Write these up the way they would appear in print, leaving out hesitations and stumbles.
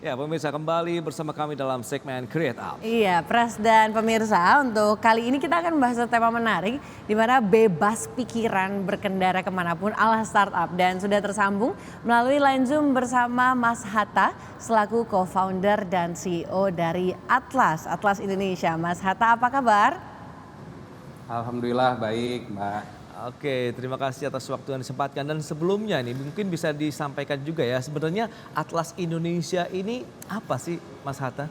Ya, pemirsa kembali bersama kami dalam segmen Create Up. Iya, Pras dan pemirsa, untuk kali ini kita akan membahas tema menarik di mana bebas pikiran berkendara kemanapun ala startup. Dan sudah tersambung melalui line Zoom bersama Mas Hatta selaku co-founder dan CEO dari Atlas Indonesia. Mas Hatta, apa kabar? Alhamdulillah baik, Mbak. Oke, terima kasih atas waktu yang disempatkan. Dan sebelumnya nih mungkin bisa disampaikan juga ya, sebenarnya Atlas Indonesia ini apa sih Mas Hatta?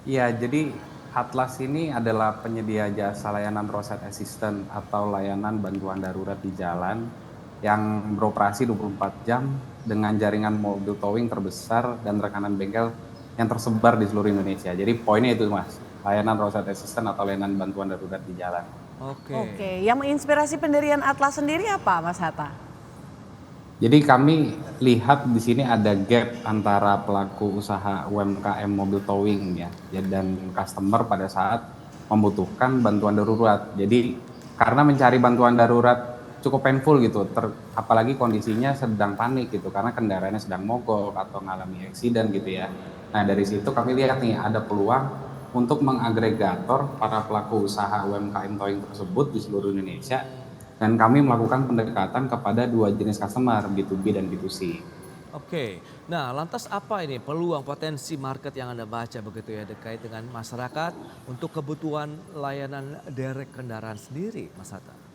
Ya, jadi Atlas ini adalah penyedia jasa layanan roadside assistant atau layanan bantuan darurat di jalan yang beroperasi 24 jam dengan jaringan mobil towing terbesar dan rekanan bengkel yang tersebar di seluruh Indonesia. Jadi poinnya itu Mas, layanan roadside assistant atau layanan bantuan darurat di jalan. Oke, yang menginspirasi pendirian Atlas sendiri apa Mas Hatta? Jadi kami lihat di sini ada gap antara pelaku usaha UMKM mobil towing ya dan customer pada saat membutuhkan bantuan darurat. Jadi karena mencari bantuan darurat cukup painful gitu, apalagi kondisinya sedang panik gitu karena kendaraannya sedang mogok atau mengalami eksiden gitu ya. Nah dari situ kami lihat nih ada peluang untuk mengagregator para pelaku usaha UMKM towing tersebut di seluruh Indonesia. Dan kami melakukan pendekatan kepada dua jenis customer, B2B dan B2C. Oke, nah lantas apa ini peluang potensi market yang Anda baca begitu ya terkait dengan masyarakat untuk kebutuhan layanan derek kendaraan sendiri, Mas Hatta?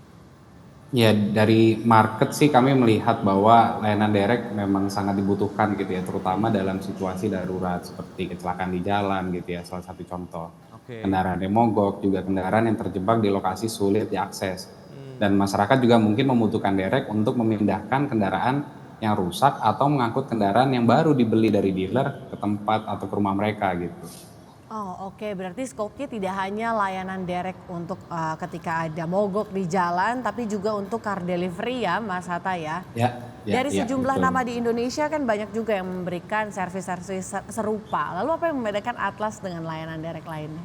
Ya dari market sih kami melihat bahwa layanan derek memang sangat dibutuhkan gitu ya, terutama dalam situasi darurat seperti kecelakaan di jalan gitu ya, salah satu contoh. Kendaraan yang mogok, juga kendaraan yang terjebak di lokasi sulit diakses. Dan masyarakat juga mungkin membutuhkan derek untuk memindahkan kendaraan yang rusak atau mengangkut kendaraan yang baru dibeli dari dealer ke tempat atau ke rumah mereka gitu. Oh oke, berarti skopnya tidak hanya layanan derek untuk ketika ada mogok di jalan, tapi juga untuk car delivery ya Mas Hatta ya? Dari sejumlah betul. nama di Indonesia kan banyak juga yang memberikan servis-servis serupa. Lalu apa yang membedakan Atlas dengan layanan derek lainnya?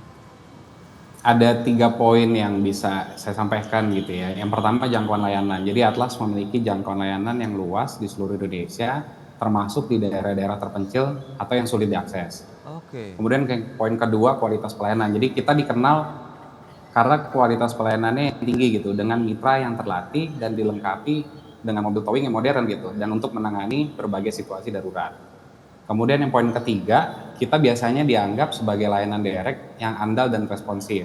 Ada 3 poin yang bisa saya sampaikan gitu ya. Yang pertama jangkauan layanan. Jadi Atlas memiliki jangkauan layanan yang luas di seluruh Indonesia, termasuk di daerah-daerah terpencil atau yang sulit diakses. Kemudian poin kedua kualitas pelayanan. Jadi kita dikenal karena kualitas pelayanannya yang tinggi gitu, dengan mitra yang terlatih dan dilengkapi dengan mobil towing yang modern gitu, dan untuk menangani berbagai situasi darurat. Kemudian yang poin ketiga, kita biasanya dianggap sebagai layanan derek yang andal dan responsif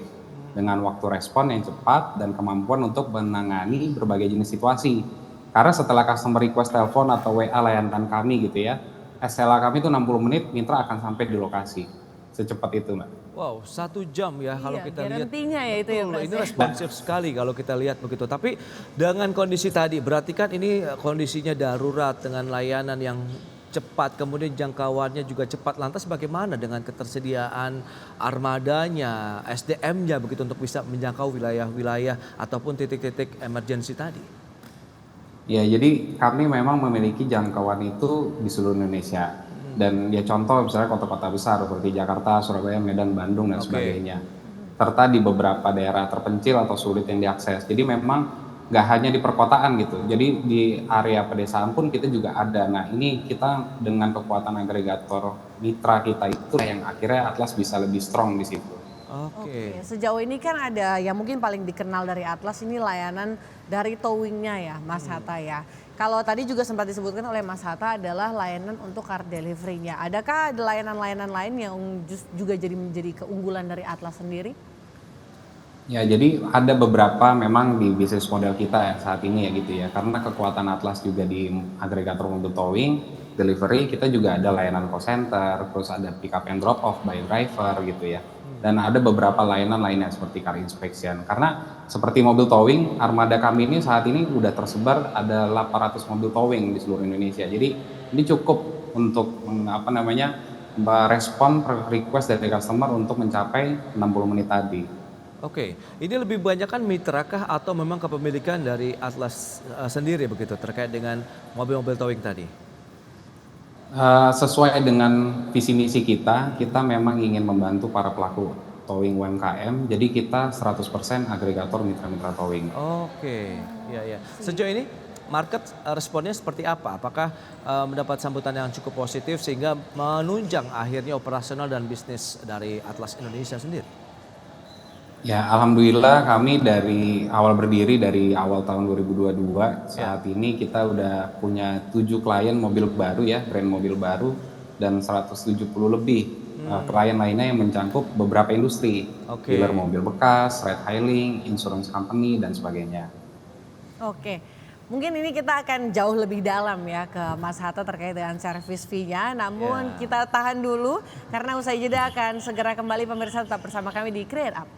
dengan waktu respon yang cepat dan kemampuan untuk menangani berbagai jenis situasi. Karena setelah customer request telepon atau WA layanan kami gitu ya, SLA kami itu 60 menit, mitra akan sampai di lokasi. Secepat itu Mbak. Wow, 1 jam ya kalau kita lihat. Garantinya ya itu ya. Ini responsif sekali kalau kita lihat begitu. Tapi dengan kondisi tadi, berarti kan ini kondisinya darurat dengan layanan yang cepat, kemudian jangkauannya juga cepat. Lantas bagaimana dengan ketersediaan armadanya, SDM-nya begitu untuk bisa menjangkau wilayah-wilayah ataupun titik-titik emergensi tadi? Ya, jadi kami memang memiliki jangkauan itu di seluruh Indonesia. Dan ya contoh misalnya kota-kota besar seperti Jakarta, Surabaya, Medan, Bandung dan sebagainya. Serta di beberapa daerah terpencil atau sulit yang diakses. Jadi memang nggak hanya di perkotaan gitu, jadi di area pedesaan pun kita juga ada. Nah ini kita dengan kekuatan agregator mitra kita itu yang akhirnya Atlas bisa lebih strong di situ. Oke, sejauh ini kan ada yang mungkin paling dikenal dari Atlas ini layanan dari towingnya ya Mas Hatta ya. Kalau tadi juga sempat disebutkan oleh Mas Hatta adalah layanan untuk car delivery-nya. Adakah ada layanan-layanan lain yang juga menjadi keunggulan dari Atlas sendiri? Ya, jadi ada beberapa memang di bisnis model kita ya saat ini ya gitu ya. Karena kekuatan Atlas juga di agregator mobil towing, delivery, kita juga ada layanan call center, terus ada pick up and drop off by driver gitu ya. Dan ada beberapa layanan lainnya seperti car inspection. Karena seperti mobil towing, armada kami ini saat ini udah tersebar ada 800 mobil towing di seluruh Indonesia. Jadi ini cukup untuk merespon request dari customer untuk mencapai 60 menit tadi. Oke, ini lebih banyak kan mitra kah atau memang kepemilikan dari Atlas sendiri begitu terkait dengan mobil-mobil towing tadi? Sesuai dengan visi misi kita memang ingin membantu para pelaku towing UMKM, jadi kita 100% agregator mitra-mitra towing. Oke, ya. Sejauh ini market responnya seperti apa? Apakah mendapat sambutan yang cukup positif sehingga menunjang akhirnya operasional dan bisnis dari Atlas Indonesia sendiri? Ya, alhamdulillah kami dari awal berdiri dari awal tahun 2022 saat ini kita udah punya 7 klien mobil baru ya, brand mobil baru dan 170 lebih klien lainnya yang mencakup beberapa industri, dealer mobil bekas, ride hailing, insurance company dan sebagainya. Oke, mungkin ini kita akan jauh lebih dalam ya ke Mas Hatta terkait dengan service fee-nya. Namun kita tahan dulu karena usai jeda akan segera kembali, pemirsa tetap bersama kami di Create Up.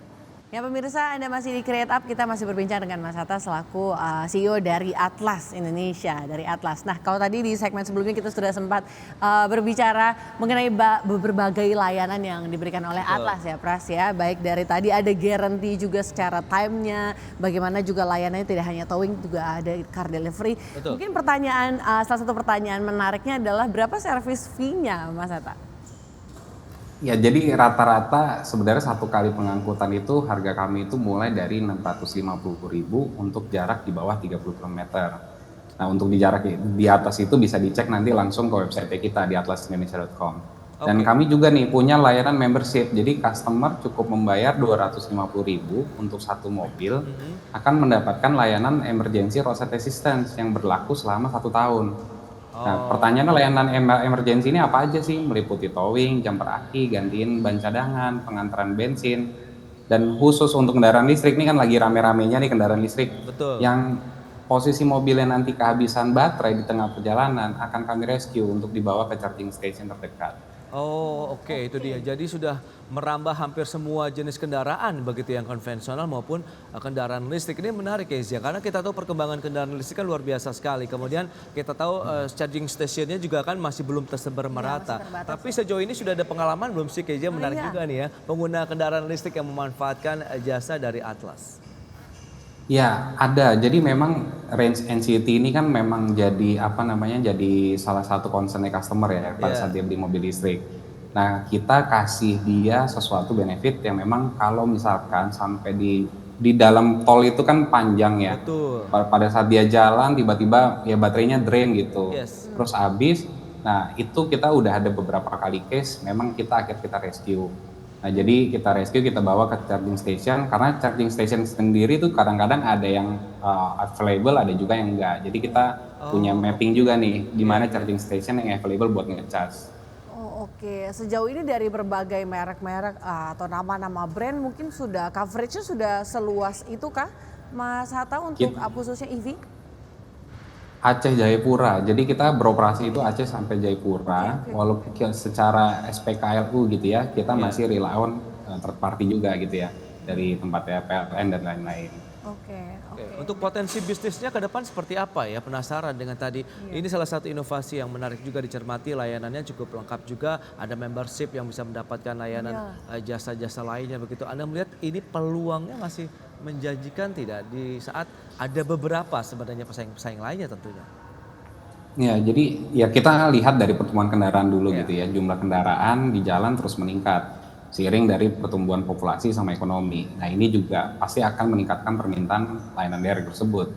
Ya pemirsa, Anda masih di Create Up, kita masih berbincang dengan Mas Hatta selaku CEO dari Atlas Indonesia, dari Atlas. Nah kalau tadi di segmen sebelumnya kita sudah sempat berbicara mengenai berbagai layanan yang diberikan oleh Atlas ya Pras ya. Baik dari tadi ada guarantee juga secara time-nya, bagaimana juga layanannya tidak hanya towing, juga ada car delivery. Betul. Mungkin pertanyaan, salah satu pertanyaan menariknya adalah berapa service fee-nya Mas Hatta? Ya, jadi rata-rata sebenarnya satu kali pengangkutan itu harga kami itu mulai dari 650.000 untuk jarak di bawah 30 km. Nah, untuk di jarak di atas itu bisa dicek nanti langsung ke website kita di atlasindonesia.com. Dan kami juga nih punya layanan membership. Jadi customer cukup membayar 250.000 untuk satu mobil akan mendapatkan layanan emergency roadside assistance yang berlaku selama 1 tahun. Nah, pertanyaannya layanan emergency ini apa aja sih? Meliputi towing, jumper aki, gantiin ban cadangan, pengantaran bensin, dan khusus untuk kendaraan listrik ini kan lagi rame-ramenya nih kendaraan listrik. Betul. Yang posisi mobilnya nanti kehabisan baterai di tengah perjalanan akan kami rescue untuk dibawa ke charging station terdekat. Oh oke, itu dia. Jadi sudah merambah hampir semua jenis kendaraan begitu yang konvensional maupun kendaraan listrik. Ini menarik ya Zia, karena kita tahu perkembangan kendaraan listrik kan luar biasa sekali. Kemudian kita tahu charging stationnya juga kan masih belum tersebar merata. Tapi sejauh ini sudah ada pengalaman belum sih Kezia? Menarik juga nih ya, pengguna kendaraan listrik yang memanfaatkan jasa dari Atlas. Ya, ada. Jadi memang range NCT ini kan memang jadi jadi salah satu concern customer ya pada saat dia beli mobil listrik. Nah, kita kasih dia sesuatu benefit yang memang kalau misalkan sampai di dalam tol itu kan panjang ya. Betul. Pada saat dia jalan tiba-tiba ya baterainya drain gitu. Yes. Terus habis. Nah, itu kita udah ada beberapa kali case memang kita rescue. Nah, jadi kita rescue, kita bawa ke charging station, karena charging station sendiri tuh kadang-kadang ada yang available, ada juga yang enggak. Jadi kita punya mapping juga nih, di mana charging station yang available buat nge-charge. Oh oke, sejauh ini dari berbagai merek-merek atau nama-nama brand mungkin sudah coveragenya sudah seluas itu kah Mas Hatta untuk khususnya EV? Aceh Jayapura, jadi kita beroperasi itu Aceh sampai Jayapura, walaupun secara SPKLU gitu ya, kita masih rely on third party juga gitu ya, dari tempatnya PLN dan lain-lain. Oke. Untuk potensi bisnisnya ke depan seperti apa ya? Penasaran dengan tadi. Ini salah satu inovasi yang menarik juga dicermati, layanannya cukup lengkap juga, ada membership yang bisa mendapatkan layanan jasa-jasa lainnya begitu. Anda melihat ini peluangnya masih menjanjikan tidak di saat ada beberapa sebenarnya pesaing-pesaing lainnya tentunya? Ya, jadi ya kita lihat dari pertumbuhan kendaraan dulu gitu ya, jumlah kendaraan di jalan terus meningkat seiring dari pertumbuhan populasi sama ekonomi. Nah, ini juga pasti akan meningkatkan permintaan layanan daring tersebut.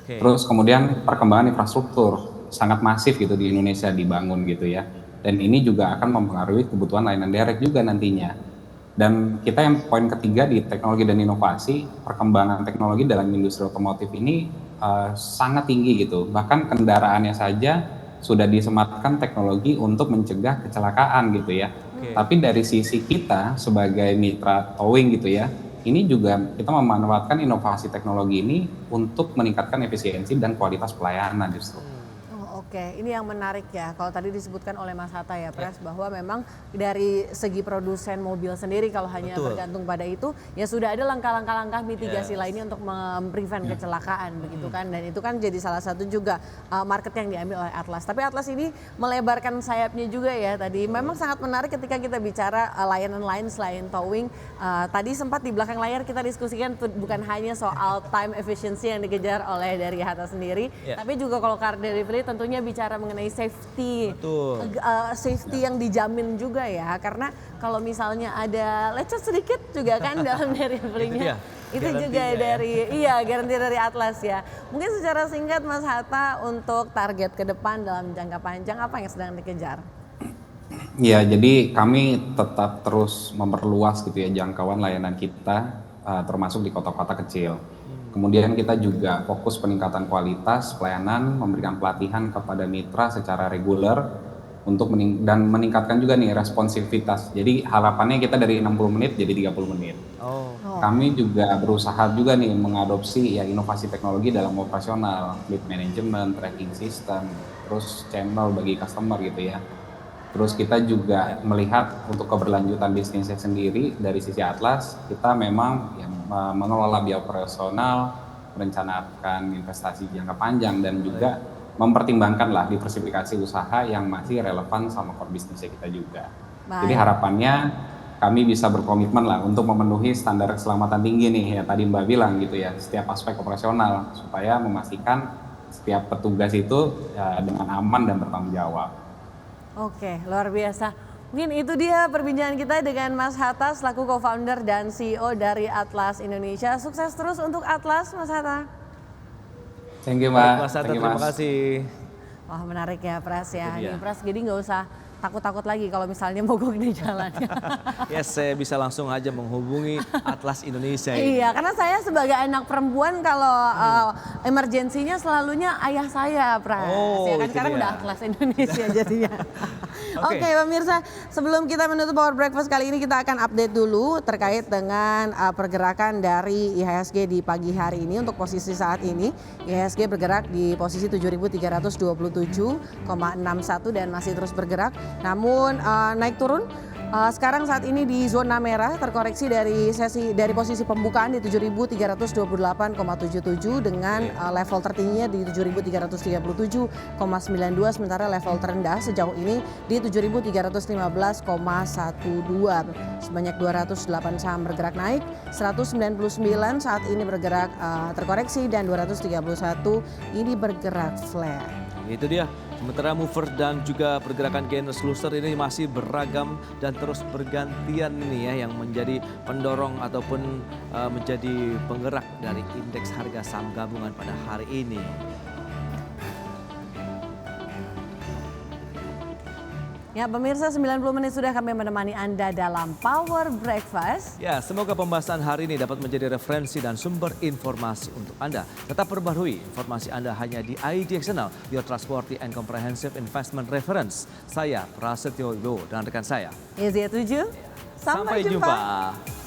Terus kemudian perkembangan infrastruktur sangat masif gitu di Indonesia dibangun gitu ya. Dan ini juga akan mempengaruhi kebutuhan layanan direct juga nantinya. Dan kita yang poin ketiga di teknologi dan inovasi, perkembangan teknologi dalam industri otomotif ini sangat tinggi gitu. Bahkan kendaraannya saja sudah disematkan teknologi untuk mencegah kecelakaan gitu ya. Tapi dari sisi kita sebagai mitra towing gitu ya, ini juga kita memanfaatkan inovasi teknologi ini untuk meningkatkan efisiensi dan kualitas pelayanan justru. Oke, ini yang menarik ya. Kalau tadi disebutkan oleh Mas Hatta ya, Pres, bahwa memang dari segi produsen mobil sendiri kalau hanya bergantung pada itu, ya sudah ada langkah-langkah mitigasi lainnya untuk memprevent kecelakaan begitu kan. Dan itu kan jadi salah satu juga market yang diambil oleh Atlas. Tapi Atlas ini melebarkan sayapnya juga ya tadi. Memang sangat menarik ketika kita bicara layanan lain selain towing. Tadi sempat di belakang layar kita diskusikan bukan hanya soal time efficiency yang dikejar oleh dari Hatta sendiri, tapi juga kalau car delivery tentunya bicara mengenai safety, safety yang dijamin juga ya, karena kalau misalnya ada lecet sedikit juga kan dalam delivery-nya Itu juga Garantinya ya. dari, iya garansi dari Atlas ya. Mungkin secara singkat Mas Hatta untuk target ke depan dalam jangka panjang apa yang sedang dikejar? Ya, jadi kami tetap terus memperluas gitu ya jangkauan layanan kita, termasuk di kota-kota kecil. Kemudian kita juga fokus peningkatan kualitas pelayanan, memberikan pelatihan kepada mitra secara reguler untuk dan meningkatkan juga nih responsivitas. Jadi harapannya kita dari 60 menit jadi 30 menit. Oh, Kami juga berusaha juga nih mengadopsi ya inovasi teknologi dalam operasional, fleet management, tracking system, terus channel bagi customer gitu ya. Terus kita juga melihat untuk keberlanjutan bisnisnya sendiri dari sisi Atlas, kita memang ya, mengelola biaya operasional, merencanakan investasi jangka panjang dan juga mempertimbangkan lah diversifikasi usaha yang masih relevan sama core bisnisnya kita juga. Jadi Baik. harapannya kami bisa berkomitmen lah untuk memenuhi standar keselamatan tinggi nih ya tadi Mbak bilang gitu ya, setiap aspek operasional supaya memastikan setiap petugas itu ya, dengan aman dan bertanggung jawab. Oke, luar biasa. Mungkin itu dia perbincangan kita dengan Mas Hatta selaku co-founder dan CEO dari Atlas Indonesia. Sukses terus untuk Atlas, Mas Hatta. Thank you baik, Mbak. Mas Hatta, Thank you, terima Mas. kasih. Wah menarik ya Pras ya. Itu dia. Ini Pras jadi nggak usah takut-takut lagi kalau misalnya mogok di jalan. Yes, saya bisa langsung aja menghubungi Atlas Indonesia ini. Iya, karena saya sebagai anak perempuan kalau emergensinya selalunya ayah saya, Pras. Oh, Ya kan itu sekarang dia. udah Atlas Indonesia jadinya. Oke. Oke, pemirsa, sebelum kita menutup Power Breakfast kali ini kita akan update dulu terkait dengan pergerakan dari IHSG di pagi hari ini. Untuk posisi saat ini, IHSG bergerak di posisi 7.327,61 dan masih terus bergerak. Namun naik turun. Sekarang saat ini di zona merah terkoreksi dari posisi pembukaan di 7.328,77 dengan level tertingginya di 7.337,92 sementara level terendah sejauh ini di 7.315,12. Sebanyak 208 saham bergerak naik, 199 saat ini bergerak terkoreksi dan 231 ini bergerak flat. Itu dia. Sementara mover dan juga pergerakan gainers loser ini masih beragam dan terus bergantian ini ya yang menjadi pendorong ataupun menjadi penggerak dari indeks harga saham gabungan pada hari ini. Ya pemirsa 90 menit sudah kami menemani Anda dalam Power Breakfast. Ya, semoga pembahasan hari ini dapat menjadi referensi dan sumber informasi untuk Anda. Tetap perbarui informasi Anda hanya di IDXNL, Your Trustworthy and Comprehensive Investment Reference. Saya Prasetyo Wibowo dan rekan saya. Yazia 7, sampai jumpa.